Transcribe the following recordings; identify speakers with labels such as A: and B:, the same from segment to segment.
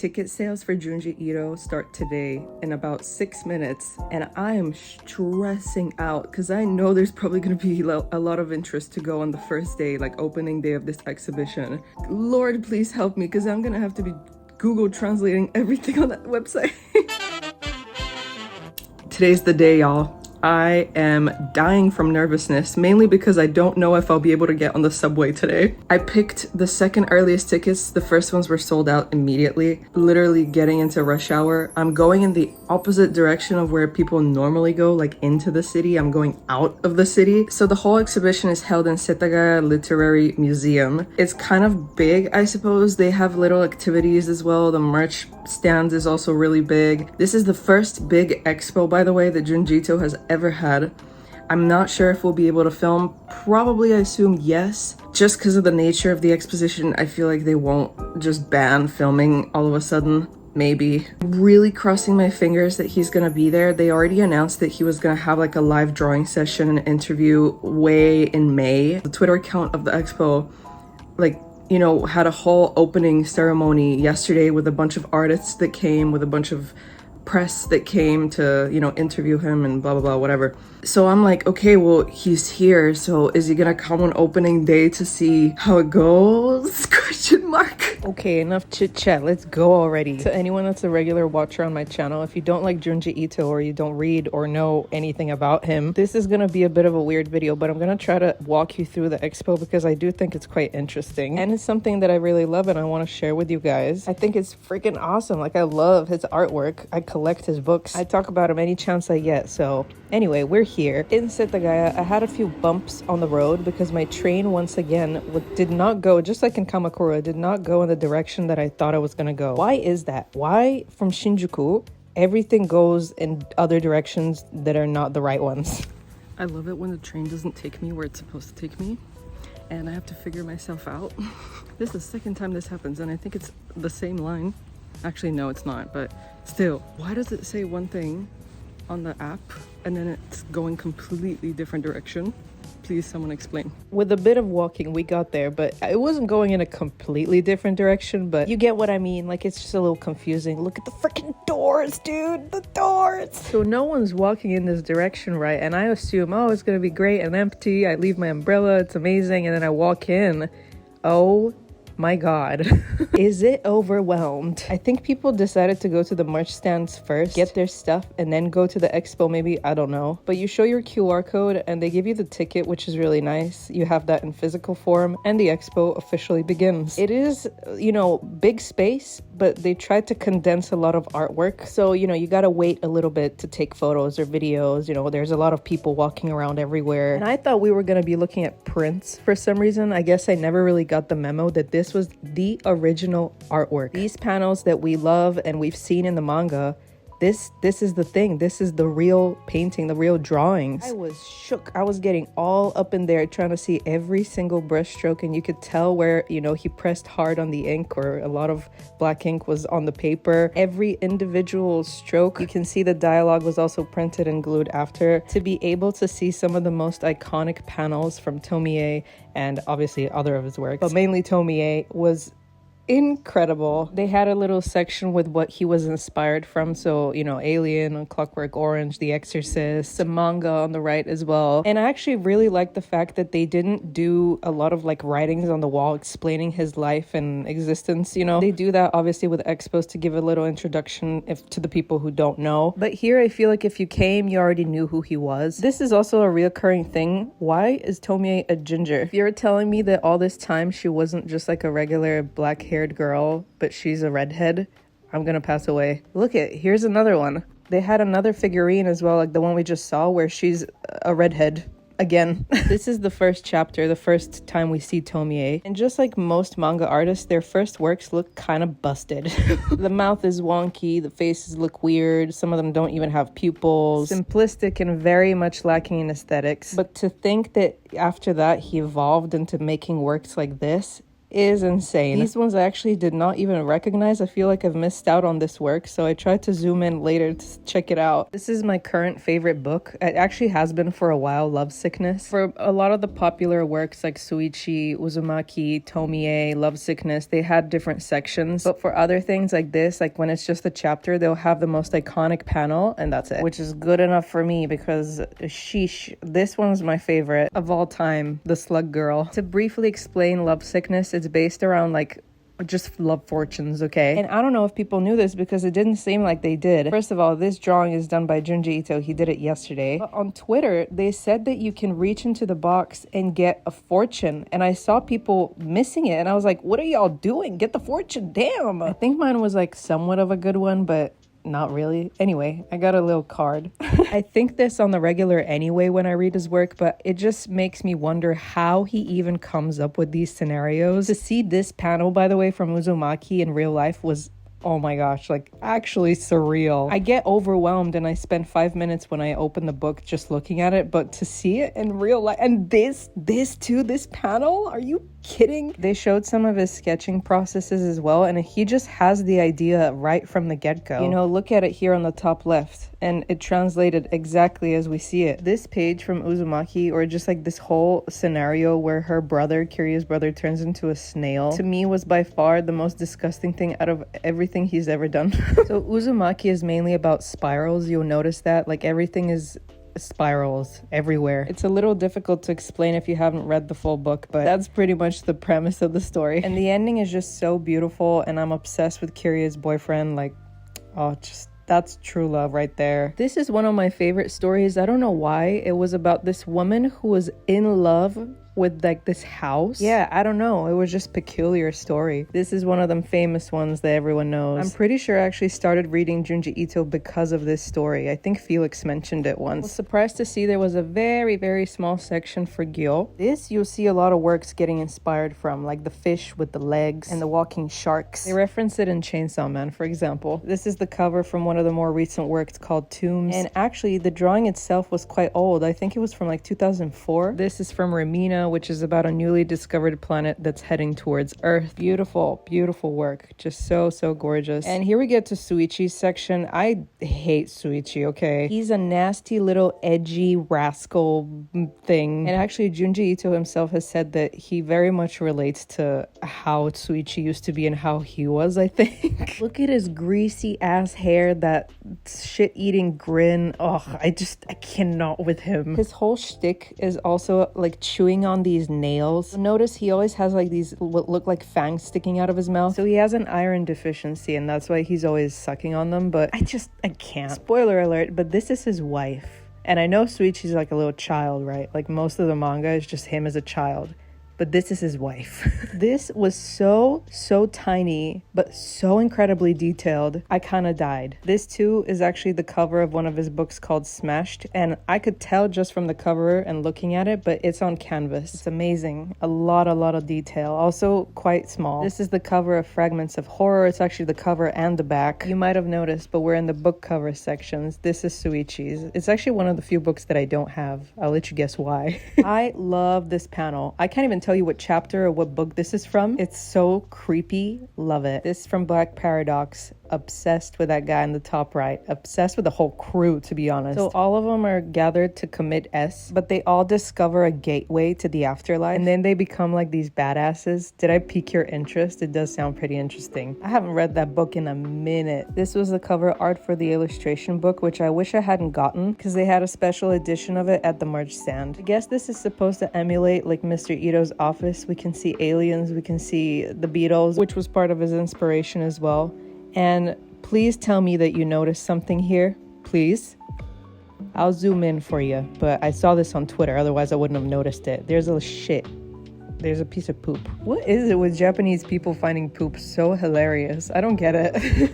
A: Ticket sales for Junji Ito start today in about 6 minutes, and I am stressing out because I know there's probably going to be a lot of interest to go on the first day, like opening day of this exhibition. Lord, please help me, because I'm going to have to be Google translating everything on that website. Today's the day, y'all. I am dying from nervousness, mainly because I don't know if I'll be able to get on the subway today. I picked the second earliest tickets. The first ones were sold out immediately, literally getting into rush hour. I'm going in the opposite direction of where people normally go, like into the city. I'm going out of the city. So the whole exhibition is held in Setagaya Literary Museum. It's kind of big, I suppose. They have little activities as well. The merch stands is also really big. This is the first big expo, by the way, that Junji Ito has ever had. I'm not sure if we'll be able to film. Probably, I assume yes. Just because of the nature of the exposition, I feel like they won't just ban filming all of a sudden. Maybe. Really crossing my fingers that he's gonna be there. They already announced that he was gonna have like a live drawing session and interview way in May. The Twitter account of the expo, had a whole opening ceremony yesterday with a bunch of artists that came, with a bunch of press that came to, interview him and blah, blah, blah, whatever. So I'm like, okay, well, he's here. So is he gonna come on opening day to see how it goes? Question mark. Okay, enough chit chat. Let's go already. To anyone that's a regular watcher on my channel, if you don't like Junji Ito or you don't read or know anything about him, this is gonna be a bit of a weird video, but I'm gonna try to walk you through the expo because I do think it's quite interesting. And it's something that I really love and I want to share with you guys. I think it's freaking awesome. Like, I love his artwork. I collect his books. I talk about him any chance I get. So anyway, we're here in Setagaya. I had a few bumps on the road because my train once again did not go, just like in Kamakura, did not go in the direction that I thought it was gonna go. Why is that? Why from Shinjuku everything goes in other directions that are not the right ones? I love it when the train doesn't take me where it's supposed to take me and I have to figure myself out. This is the second time this happens and I think it's the same line. Actually, no, it's not, but still, why does it say one thing on the app and then it's going completely different direction? Please, someone explain. With a bit of walking, we got there, but it wasn't going in a completely different direction, but you get what I mean. Like, it's just a little confusing. Look at the freaking doors, dude, the doors. So no one's walking in this direction, right? And I assume, oh, it's gonna be great and empty. I leave my umbrella, it's amazing. And then I walk in. Oh my God. Is it overwhelmed? I think people decided to go to the merch stands first, get their stuff, and then go to the expo, maybe, I don't know. But you show your QR code and they give you the ticket, which is really nice. You have that in physical form and the expo officially begins. It is, big space, but they tried to condense a lot of artwork. So, you gotta wait a little bit to take photos or videos. There's a lot of people walking around everywhere. And I thought we were gonna be looking at prints for some reason. I guess I never really got the memo that this was the original artwork. These panels that we love and we've seen in the manga, this is the thing. This is the real painting, the real drawings. I was shook. I was getting all up in there trying to see every single brush stroke, and you could tell where, he pressed hard on the ink or a lot of black ink was on the paper. Every individual stroke, you can see the dialogue was also printed and glued after. To be able to see some of the most iconic panels from Tomie and obviously other of his works, but mainly Tomie, was incredible. They had a little section with what he was inspired from. So, Alien, Clockwork Orange, The Exorcist, some manga on the right as well. And I actually really like the fact that they didn't do a lot of writings on the wall explaining his life and existence. They do that obviously with expos to give a little introduction to the people who don't know. But here I feel like if you came, you already knew who he was. This is also a reoccurring thing. Why is Tomie a ginger? If you're telling me that all this time she wasn't just like a regular black hair girl, but she's a redhead, I'm gonna pass away. Look here's another one. They had another figurine as well, like the one we just saw, where she's a redhead again. This is the first chapter, the first time we see Tomie. And just like most manga artists, their first works look kind of busted. The mouth is wonky, the faces look weird, some of them don't even have pupils. Simplistic and very much lacking in aesthetics. But to think that after that he evolved into making works like this is insane. These ones I actually did not even recognize. I feel like I've missed out on this work, so I tried to zoom in later to check it out. This is my current favorite book. It actually has been for a while, Love Sickness. For a lot of the popular works like Suichi, Uzumaki, Tomie, Love Sickness, they had different sections. But for other things like this, like when it's just a chapter, they'll have the most iconic panel and that's it, which is good enough for me because sheesh, this one's my favorite of all time, The Slug Girl. To briefly explain Love Sickness, it's based around like just love fortunes, okay? And I don't know if people knew this because it didn't seem like they did. First of all, this drawing is done by Junji Ito. He did it yesterday. But on Twitter, they said that you can reach into the box and get a fortune. And I saw people missing it. And I was like, what are y'all doing? Get the fortune, damn! I think mine was like somewhat of a good one, but not really. Anyway, I got a little card. I think this on the regular anyway when I read his work, but it just makes me wonder how he even comes up with these scenarios. To see this panel, by the way, from Uzumaki in real life was, oh my gosh, like actually surreal. I get overwhelmed and I spend 5 minutes when I open the book just looking at it, but to see it in real life, and this panel, are you kidding? They showed some of his sketching processes as well, and he just has the idea right from the get-go. You know, look at it here on the top left, and it translated exactly as we see it. This page from Uzumaki, or just like this whole scenario where her brother, Kiryu's brother, turns into a snail, to me was by far the most disgusting thing out of everything he's ever done. So Uzumaki is mainly about spirals. You'll notice that, like, everything is spirals everywhere. It's a little difficult to explain if you haven't read the full book, but that's pretty much the premise of the story. And the ending is just so beautiful, and I'm obsessed with Kiryu's boyfriend. Like, oh, just that's true love right there. This is one of my favorite stories. I don't know why. It was about this woman who was in love with like this house. Yeah, I don't know. It was just peculiar story. This is one of them famous ones that everyone knows. I'm pretty sure I actually started reading Junji Ito because of this story. I think Felix mentioned it once. I was surprised to see there was a very, very small section for Gyo. This you'll see a lot of works getting inspired from, like the fish with the legs and the walking sharks. They reference it in Chainsaw Man, for example. This is the cover from one of the more recent works called Tombs. And actually, the drawing itself was quite old. I think it was from like 2004. This is from Remina, which is about a newly discovered planet that's heading towards Earth. Beautiful, beautiful work. Just so, so gorgeous. And here we get to Suichi's section. I hate Suichi, okay? He's a nasty little edgy rascal thing. And actually, Junji Ito himself has said that he very much relates to how Suichi used to be and how he was, I think. Look at his greasy ass hair, that shit-eating grin. Oh, I cannot with him. His whole shtick is also like chewing on these nails. Notice he always has like these what look like fangs sticking out of his mouth. So he has an iron deficiency, and that's why he's always sucking on them. But I can't. Spoiler alert, but this is his wife. And I know Suichi's like a little child, right? Like most of the manga is just him as a child. But this is his wife. This was so tiny, but so incredibly detailed. I kind of died. This too is actually the cover of one of his books called Smashed. And I could tell just from the cover and looking at it, but it's on canvas. It's amazing. A lot of detail. Also quite small. This is the cover of Fragments of Horror. It's actually the cover and the back. You might have noticed, but we're in the book cover sections. This is Suichi's. It's actually one of the few books that I don't have. I'll let you guess why. I love this panel. I can't even tell you what chapter or what book this is from. It's so creepy. Love it. This is from Black Paradox. Obsessed with that guy in the top right. Obsessed with the whole crew, to be honest. So all of them are gathered to commit S, but they all discover a gateway to the afterlife, and then they become like these badasses. Did I pique your interest? It does sound pretty interesting. I haven't read that book in a minute. This was the cover art for the illustration book, which I wish I hadn't gotten because they had a special edition of it at the merch stand. I guess this is supposed to emulate like Mr. Ito's office. We can see aliens, we can see the Beatles, which was part of his inspiration as well. And please tell me that you noticed something here, please. I'll zoom in for you, but I saw this on Twitter, otherwise I wouldn't have noticed it. There's a shit. There's a piece of poop. What is it with Japanese people finding poop so hilarious? I don't get it.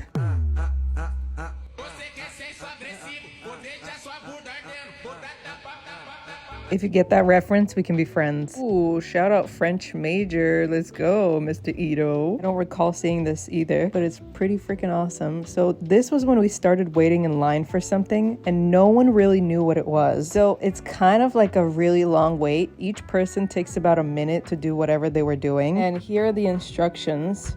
A: If you get that reference, we can be friends. Ooh, shout out French major. Let's go, Mr. Ito. I don't recall seeing this either, but it's pretty freaking awesome. So this was when we started waiting in line for something and no one really knew what it was. So it's kind of like a really long wait. Each person takes about a minute to do whatever they were doing. And here are the instructions.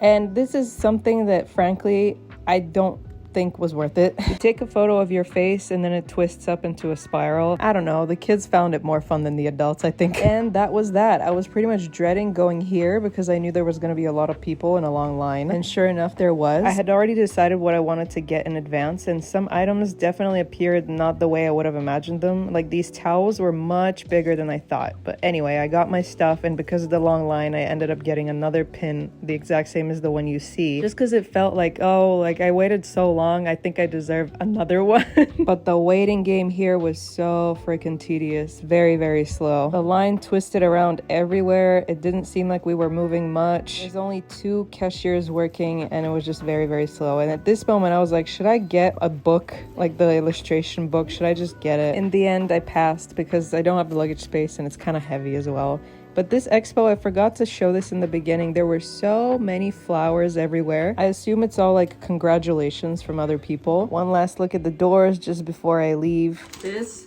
A: And this is something that frankly, I don't think was worth it. You take a photo of your face and then it twists up into a spiral. I don't know, the kids found it more fun than the adults, I think. And that was that. I was pretty much dreading going here because I knew there was going to be a lot of people in a long line, and sure enough there was. I had already decided what I wanted to get in advance, and some items definitely appeared not the way I would have imagined them. Like these towels were much bigger than I thought. But anyway, I got my stuff, and because of the long line I ended up getting another pin, the exact same as the one you see, just because it felt like, oh, like I waited so long, I think I deserve another one. But the waiting game here was so freaking tedious. Very, very slow. The line twisted around everywhere. It didn't seem like we were moving much. There's only 2 cashiers working and it was just very, very slow. And at this moment I was like, should I get a book, like the illustration book? Should I just get it? In the end I passed because I don't have the luggage space and it's kind of heavy as well. But this expo, I forgot to show this in the beginning. There were so many flowers everywhere. I assume it's all like congratulations from other people. One last look at the doors just before I leave. This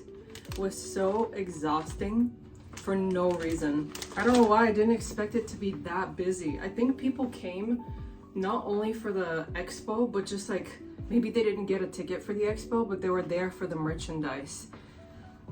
A: was so exhausting for no reason. I don't know why I didn't expect it to be that busy. I think people came not only for the expo, but just like maybe they didn't get a ticket for the expo, but they were there for the merchandise.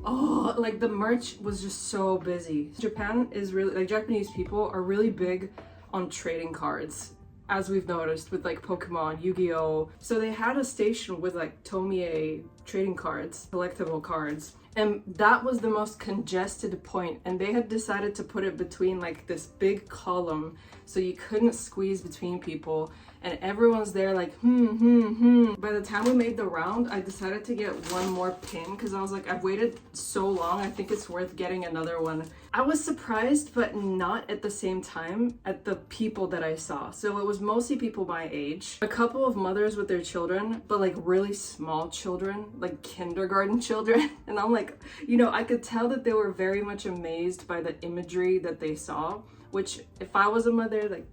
A: Oh, like the merch was just so busy. Japan is really, like Japanese people are really big on trading cards, as we've noticed with like Pokemon, Yu-Gi-Oh! So they had a station with like Tomie trading cards, collectible cards. And that was the most congested point, and they had decided to put it between like this big column so you couldn't squeeze between people, and everyone's there like By the time we made the round, I decided to get one more pin because I was like, I've waited so long, I think it's worth getting another one. I was surprised, but not at the same time, at the people that I saw. So it was mostly people my age, a couple of mothers with their children, but like really small children, like kindergarten children. And I'm like, you know, I could tell that they were very much amazed by the imagery that they saw, which if I was a mother, like,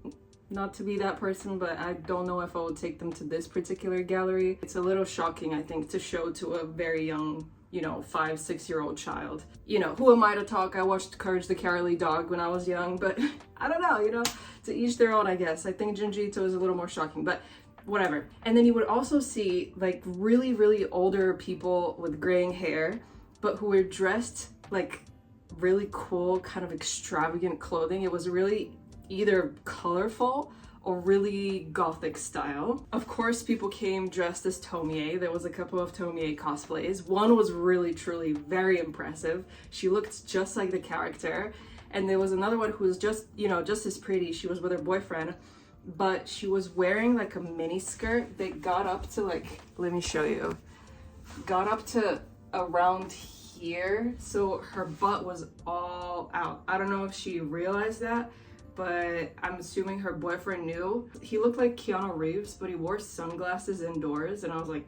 A: not to be that person, but I don't know if I would take them to this particular gallery. It's a little shocking, I think, to show to a very young, you know, 5-6-year-old child. You know, who am I to talk? I watched Courage the Cowardly Dog when I was young, but I don't know, you know, to each their own, I guess. I think Junji is a little more shocking, but whatever. And then you would also see like really, really older people with graying hair, but who were dressed like really cool, kind of extravagant clothing. It was really either colorful or really gothic style. Of course, people came dressed as Tomie. There was a couple of Tomie cosplays. One was really, truly very impressive. She looked just like the character. And there was another one who was just, you know, just as pretty. She was with her boyfriend, but she was wearing like a mini skirt that got up to like, let me show you, got up to around here. So her butt was all out. I don't know if she realized that, but I'm assuming her boyfriend knew. He looked like Keanu Reeves, but he wore sunglasses indoors, and I was like,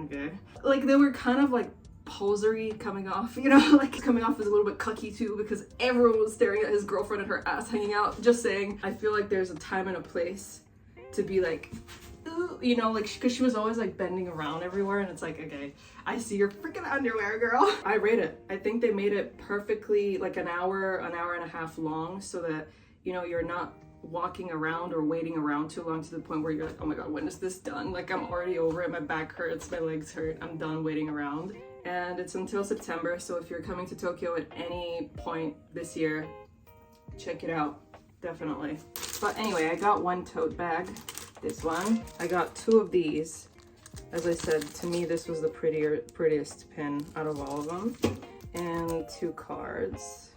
A: okay. Like they were kind of like posery coming off, you know, like coming off as a little bit cucky too, because everyone was staring at his girlfriend and her ass hanging out. Just saying, I feel like there's a time and a place to be like, ooh, you know, like because she was always like bending around everywhere, and it's like, okay, I see your freaking underwear, girl. I rate it. I think they made it perfectly, like an hour and a half long, so that, you know, you're not walking around or waiting around too long to the point where you're like, oh my god, when is this done? Like I'm already over it, my back hurts, my legs hurt, I'm done waiting around. And it's until September, so if you're coming to Tokyo at any point this year, check it out, definitely. But anyway, I got one tote bag, this one. I got 2 of these. As I said, to me this was the prettiest pin out of all of them. And 2 cards.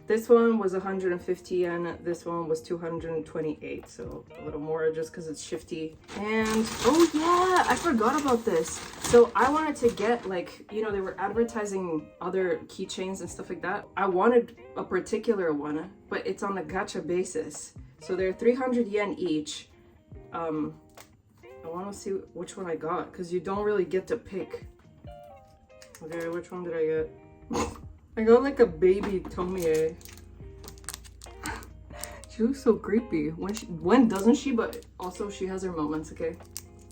A: This one was 150 yen, this one was 228, so a little more just because it's shifty. And oh yeah, I forgot about this. So I wanted to get, like, you know, they were advertising other keychains and stuff like that. I wanted a particular one, but it's on a gacha basis. So they're 300 yen each. I want to see which one I got because you don't really get to pick. Okay, which one did I get? I got like a baby Tomie. She looks so creepy. When doesn't she? But also she has her moments, okay?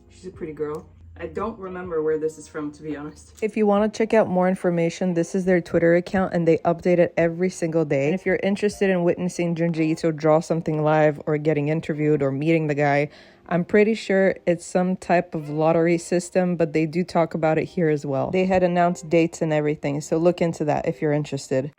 A: She's a pretty girl. I don't remember where this is from, to be honest. If you want to check out more information, this is their Twitter account and they update it every single day. And if you're interested in witnessing Junji Ito draw something live or getting interviewed or meeting the guy, I'm pretty sure it's some type of lottery system, but they do talk about it here as well. They had announced dates and everything, so look into that if you're interested.